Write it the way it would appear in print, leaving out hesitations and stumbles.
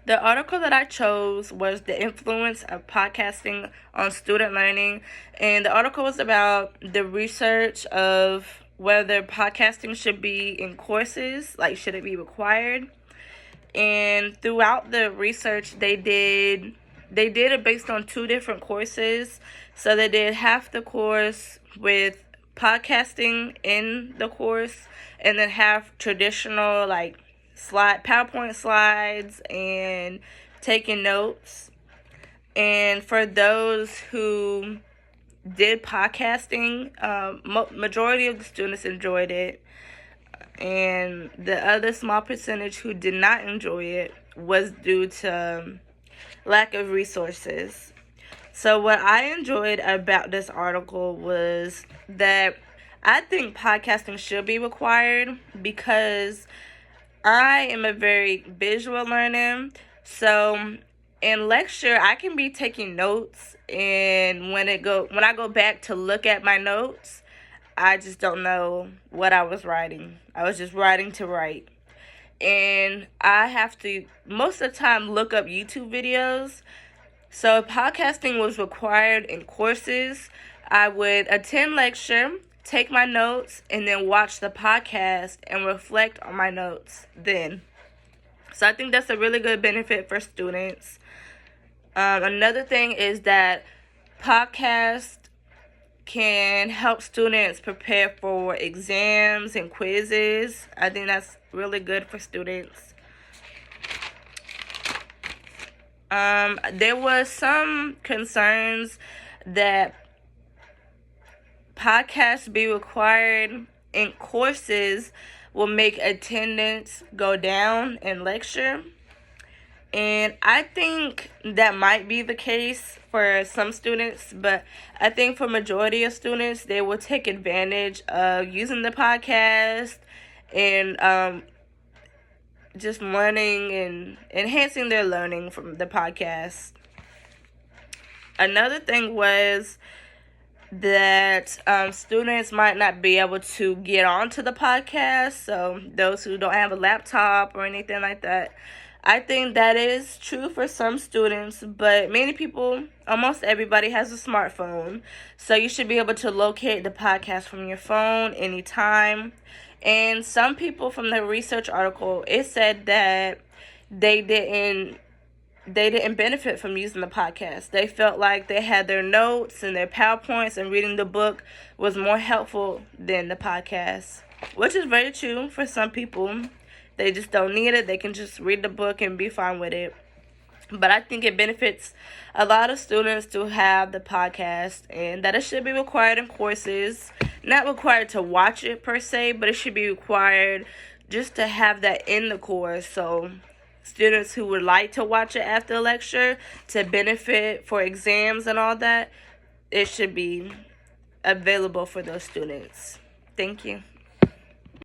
The article that I chose was The Influence of Podcasting on Student Learning, and the article was about the research of whether podcasting should be in courses, like should it be required. And throughout the research, they did it based on two different courses. So they did half the course with podcasting in the course, and then half traditional like PowerPoint slides and taking notes. And for those who did podcasting, majority of the students enjoyed it, and the other small percentage who did not enjoy it was due to lack of resources. So what I enjoyed about this article was that I think podcasting should be required because I am a very visual learner. So in lecture, I can be taking notes, and when I go back to look at my notes, I just don't know what I was writing. I was just writing to write. And I have to, most of the time, look up YouTube videos. So if podcasting was required in courses, I would attend lecture, take my notes, and then watch the podcast and reflect on my notes then. So I think that's a really good benefit for students. Another thing is that podcasts can help students prepare for exams and quizzes. I think that's really good for students. There was some concerns that podcasts be required in courses will make attendance go down in lecture. And I think that might be the case for some students, but I think for majority of students, they will take advantage of using the podcast and just learning and enhancing their learning from the podcast. Another thing was that students might not be able to get onto the podcast, so those who don't have a laptop or anything like that. I think that is true for some students, but many people, almost everybody, has a smartphone, so you should be able to locate the podcast from your phone anytime. And some people from the research article, it said that they didn't benefit from using the podcast. They felt like they had their notes and their PowerPoints, and reading the book was more helpful than the podcast, which is very true for some people. They just don't need it. They can just read the book and be fine with it. But I think it benefits a lot of students to have the podcast, and that it should be required in courses. Not required to watch it per se, but it should be required just to have that in the course. So students who would like to watch it after the lecture to benefit for exams and all that, it should be available for those students. Thank you.